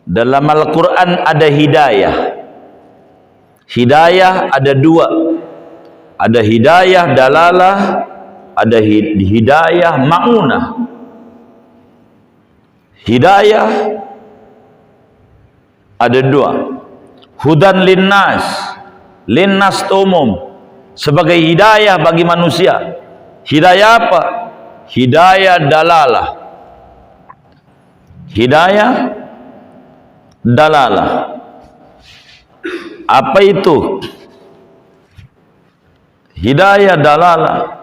Dalam Al-Quran ada hidayah. Hidayah ada dua. Ada hidayah dalalah, ada hidayah ma'unah. Hidayah ada dua. Hudan linnas, linnas umum, sebagai hidayah bagi manusia. Hidayah apa? Hidayah dalalah. Hidayah dalalah. Apa itu? Hidayah dalalah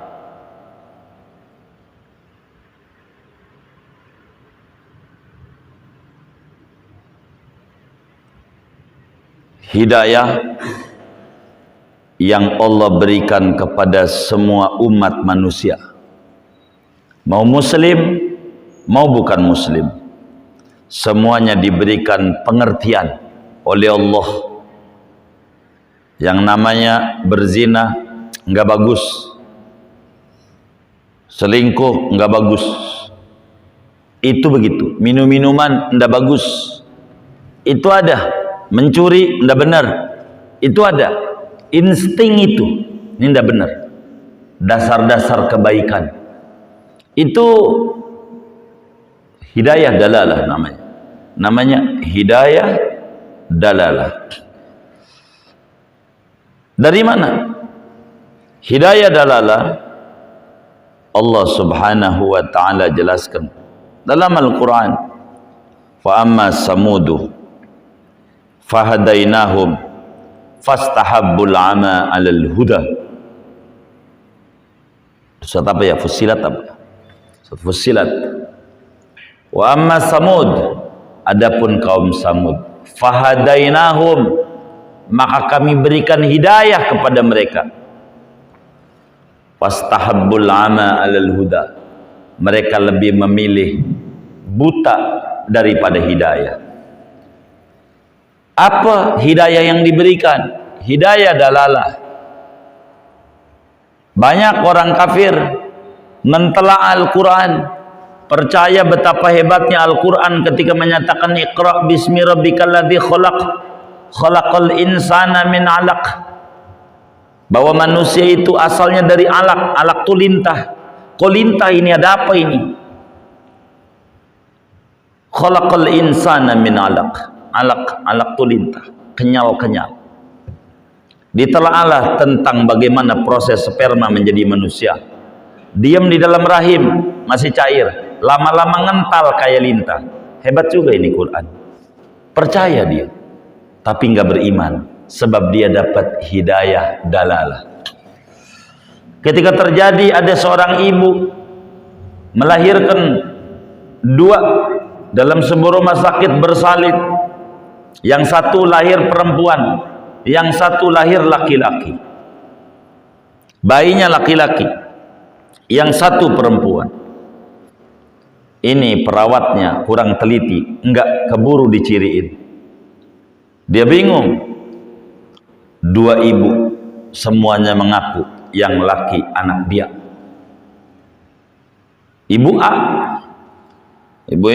hidayah yang Allah berikan kepada semua umat manusia, mau muslim mau bukan muslim, semuanya diberikan pengertian oleh Allah. Yang namanya berzina enggak bagus, selingkuh enggak bagus, itu begitu. Minum-minuman enggak bagus, itu ada. Mencuri enggak benar, itu ada. Insting itu, ini enggak benar. Dasar-dasar kebaikan itu hidayah dalalah namanya. Namanya hidayah dalalah. Dari mana hidayah dalalah? Allah subhanahu wa ta'ala jelaskan dalam Al-Quran, fa amma samudu fahadainahum fastahabbul ama alal huda. Surat apa ya? Fussilat apa? Surat Fussilat. Wa amma samud, adapun kaum Samud, fahadainahum, maka kami berikan hidayah kepada mereka. Fastahabbul ama alal huda, mereka lebih memilih buta daripada hidayah. Apa hidayah yang diberikan? Hidayah dalalah. Banyak orang kafir mentelaah Al-Quran, percaya betapa hebatnya Al-Quran ketika menyatakan Iqra bismi rabbikal ladzi khalaq, khalaqal insana min 'alaq, bahwa manusia itu asalnya dari alaq. Alaq itu lintah. Kok lintah ini? Ada apa ini? Khalaqal insana min 'alaq. Alaq itu lintah, kenyal-kenyal. Ditelaahlah tentang bagaimana proses sperma menjadi manusia. Diam di dalam rahim masih cair, lama-lama ngental kayak lintah. Hebat juga ini Quran. Percaya dia, tapi nggak beriman, sebab dia dapat hidayah dalalah. Ketika terjadi ada seorang ibu melahirkan dua dalam sebuah rumah sakit bersalin, yang satu lahir perempuan, yang satu lahir laki-laki. Bayinya laki-laki, yang satu perempuan. Ini perawatnya kurang teliti, enggak keburu diciriin. Dia bingung. Dua ibu semuanya mengaku yang laki anak dia. Ibu A, ibu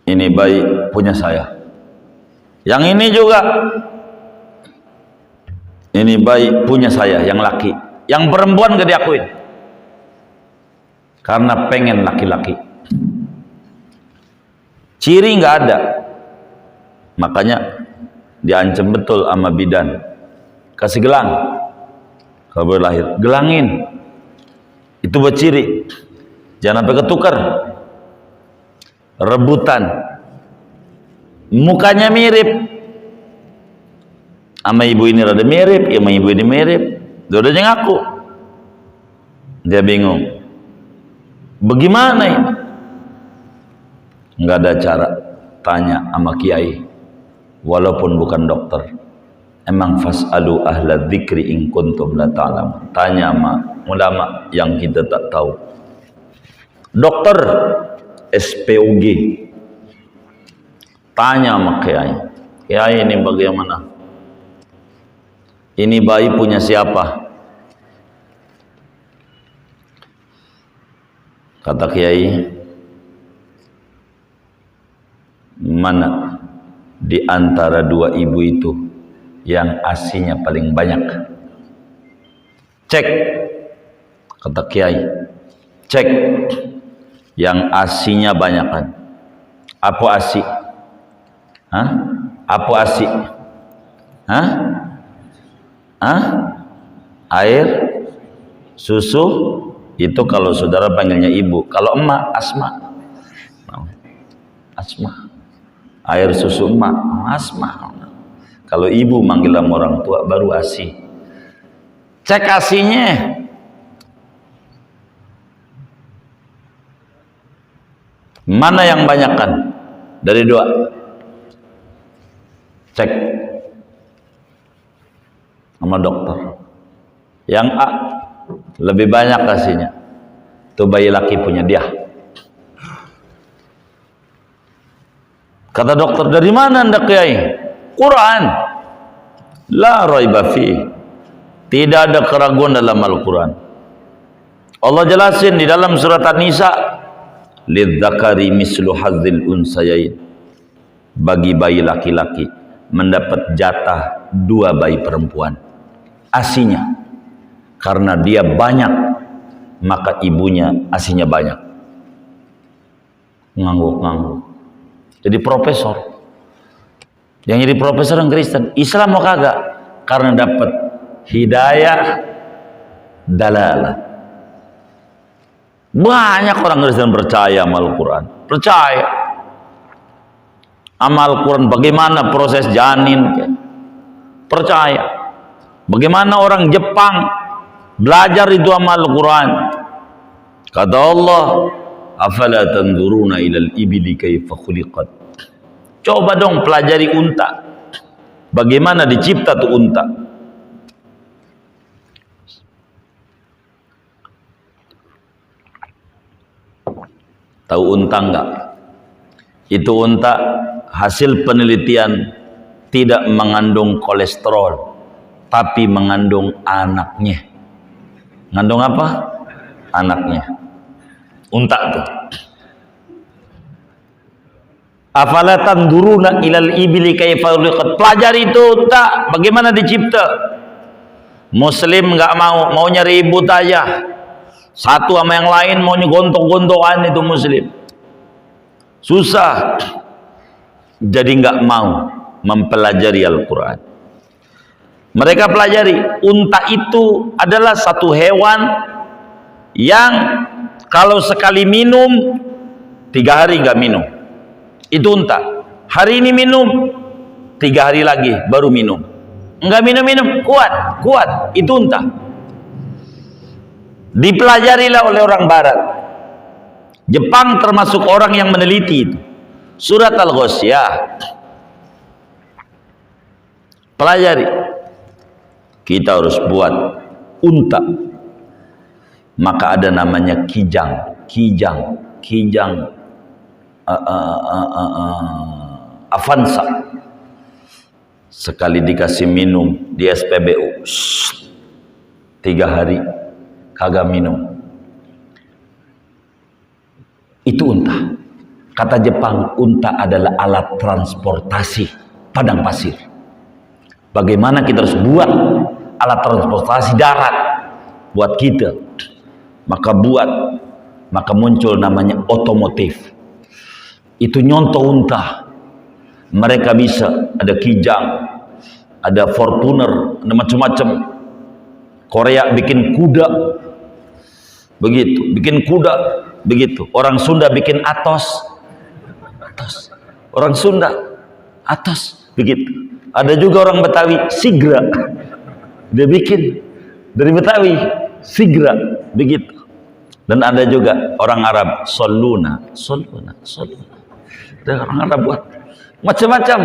ini bayi punya saya. Yang ini juga, ini bayi punya saya, yang laki. Yang perempuan gak diakuin karena pengen laki-laki. Ciri nggak ada, makanya diancam betul sama bidan, kasih gelang kalau baru lahir, gelangin, itu buat ciri. Jangan sampai ketukar, rebutan. Mukanya mirip sama ibu ini, rada mirip, sama ibu ini mirip, dua-duanya ngaku. Dia bingung, bagaimana ini? Nggak ada cara, tanya sama kiai, walaupun bukan dokter. Emang fas'alu ahla dzikri in kuntum la ta'lamun. Tanya sama ulama yang kita tak tahu. Dokter SPOG, tanya sama kiai, kiai ini bagaimana? Ini bayi punya siapa? Kata kiai, Mana di antara dua ibu itu yang asinya paling banyak? Cek, kata Kiai, cek yang asinya banyakan. Apa asi? Hah? Apa asi? Hah? Hah? Air, susu, itu kalau saudara panggilnya ibu. Kalau emak, asma. Asma. Air susu emak, asma. Kalau ibu manggil sama orang tua baru asi. Cek asinya. Mana yang banyakkan dari dua? Cek sama dokter. Yang A lebih banyak asinya. Itu bayi laki punya dia. Kata dokter, dari mana anda Kiai? Quran. La raiba fi. Tidak ada keraguan dalam Al-Quran. Allah jelasin di dalam surat An-Nisa, lidzakari mislu hadzil unsayain. Bagi bayi laki-laki mendapat jatah dua bayi perempuan. Asinya, karena dia banyak, maka ibunya asinya banyak. Ngangguk-ngangguk. Jadi profesor. Yang jadi profesor yang Kristen, Islam mau kagak? Karena dapat hidayah dalalah. Banyak orang Kristen percaya sama Al-Quran. Percaya sama Al-Quran. Bagaimana proses janin? Percaya. Bagaimana orang Jepang belajar itu sama Al-Quran. Kata Allah, afala tanzuruna ilal ibili kaifa khuliqat. Coba dong pelajari unta. Bagaimana dicipta tuh unta. Tahu unta enggak? Itu unta hasil penelitian tidak mengandung kolesterol, tapi mengandung anaknya. Mengandung apa? Anaknya. Unta tuh. Afala tanduruna ilal ibili kaifa khuliqat. Pelajari itu unta, bagaimana dicipta. Muslim enggak mau, maunya ribut aja. Satu sama yang lain maunya gontok-gontokan itu Muslim. Susah. Jadi enggak mau mempelajari Al-Quran. Mereka pelajari, unta itu adalah satu hewan yang kalau sekali minum 3 hari enggak minum. Itu unta. Hari ini minum, 3 hari lagi baru minum. Enggak minum-minum, kuat. Itu unta. Dipelajarilah oleh orang barat. Jepang termasuk orang yang meneliti itu. Surat Al-Ghasyiyah. Pelajari. Kita harus buat unta. Maka ada namanya kijang. Avanza. Sekali dikasih minum di SPBU 3 hari kagak minum. Itu unta. Kata Jepang, unta adalah alat transportasi padang pasir. Bagaimana kita harus buat alat transportasi darat buat kita? Maka muncul namanya otomotif. Itu nyontoh unta. Mereka bisa, ada kijang, ada Fortuner, ada macam-macam. Korea bikin kuda, begitu. Bikin kuda, begitu. Orang Sunda bikin Atos. Orang Sunda, Atos, begitu. Ada juga orang Betawi, Sigra. Dia bikin dari Betawi, Sigra, begitu. Dan ada juga orang Arab, Soluna. Ada orang Arab buat macam-macam.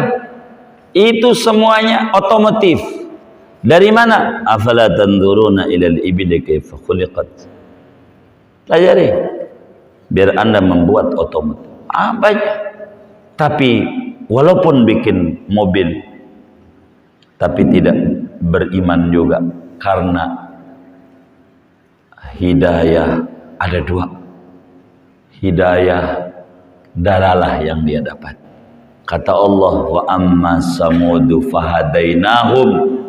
Itu semuanya otomotif. Dari mana? Afala tanzuruna ilal ibili kaifa khuliqat. Pelajari biar Anda membuat otomotif. Banyak. Tapi walaupun bikin mobil, tapi tidak beriman juga, karena hidayah ada 2. Hidayah dalalah yang dia dapat. Kata Allah, wa amma samudu fahadainahum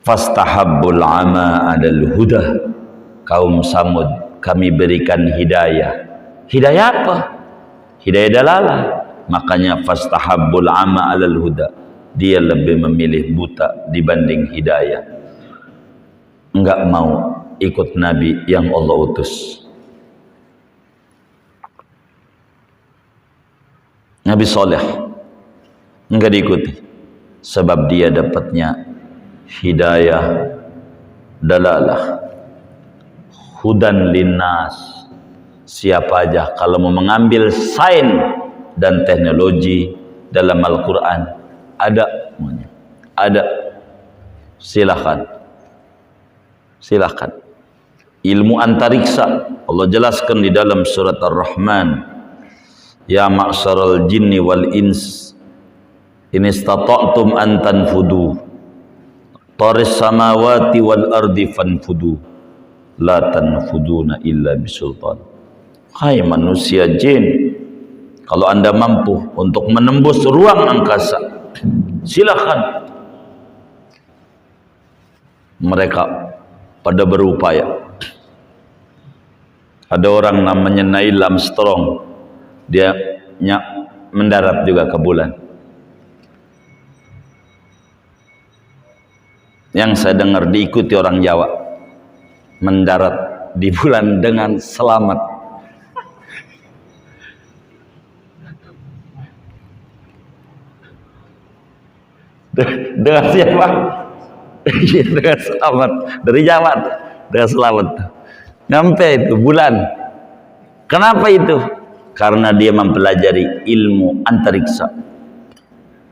fastahabbul ama 'alal huda. Kaum Samud kami berikan hidayah. Hidayah apa? Hidayah dalalah. Makanya fastahabbul ama 'alal huda. Dia lebih memilih buta dibanding hidayah. Enggak mau ikut nabi yang Allah utus. Nabi Soleh enggak diikuti sebab dia dapatnya hidayah dalalah, hudan linnas. Siapa aja kalau mau mengambil sains dan teknologi dalam Al-Quran ada, silakan. Ilmu antariksa Allah jelaskan di dalam surat Ar-Rahman, ya ma'syaral jinni wal ins in istata'tum an tanfudu taris samawati wal ardi fanfudu la tanfuduna illa bisultan. Hai manusia jin, kalau anda mampu untuk menembus ruang angkasa, silakan. Mereka pada berupaya. Ada orang namanya Neil Armstrong, dia mendarat juga ke bulan. Yang saya dengar diikuti orang Jawa, mendarat di bulan dengan selamat. Dengan siapa? Dengan selamat. Dari Jawa, dengan selamat. Nyampe itu bulan. Kenapa itu? Karena dia mempelajari ilmu antariksa.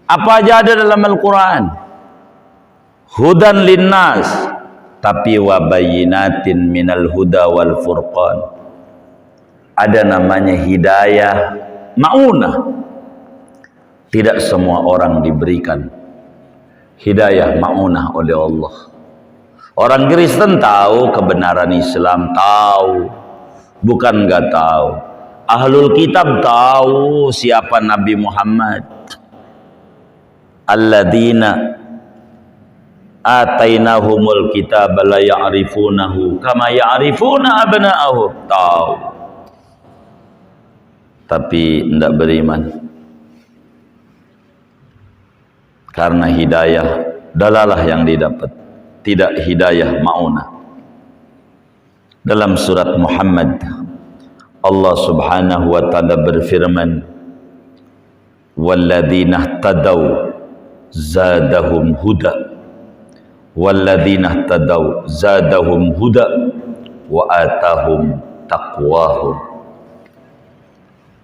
Apa aja ada dalam Al-Quran? Hudan linnas, tapi wabayinatin minal huda wal furqan. Ada namanya hidayah ma'unah. Tidak semua orang diberikan hidayah ma'unah oleh Allah. Orang Kristen tahu kebenaran Islam, tahu, bukan nggak tahu. Ahlul kitab tahu siapa Nabi Muhammad. Alladzina atainahumul kitab la ya'rifunahu kama ya'rifuna abna'ahum. Tahu, tapi tidak beriman karena hidayah dalalah yang didapat, tidak hidayah ma'unah. Dalam surat Muhammad Allah subhanahu wa ta'ala berfirman, walladzina ihtadaw zadahum huda, walladzina ihtadaw zadahum huda wa atahum taqwahum.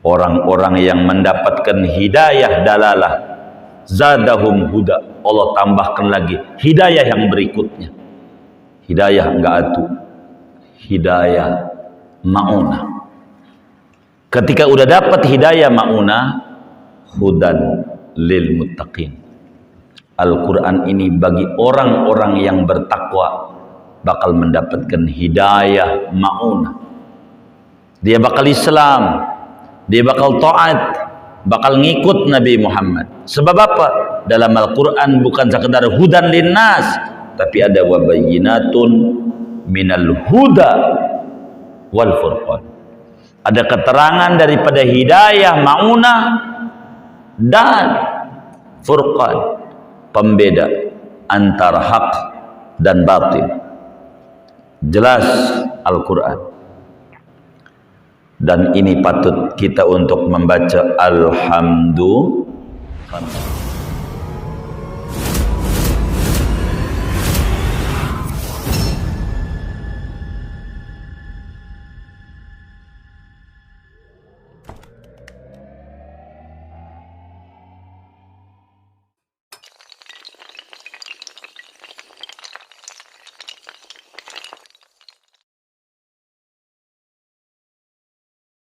Orang-orang yang mendapatkan hidayah dalalah, zadahum huda, Allah tambahkan lagi hidayah yang berikutnya. Hidayah enggak atu, hidayah ma'unah. Ketika udah dapat hidayah ma'unah, hudan lil muttaqin. Al-Quran ini bagi orang-orang yang bertakwa bakal mendapatkan hidayah ma'unah. Dia bakal Islam, dia bakal taat, bakal ngikut Nabi Muhammad. Sebab apa? Dalam Al-Quran bukan sekedar hudan linnas, tapi ada wabayinatun minal huda wal furqan. Ada keterangan daripada hidayah ma'unah dan furqan, pembeda antara hak dan batil. Jelas Al-Quran. Dan ini patut kita untuk membaca alhamdulillah.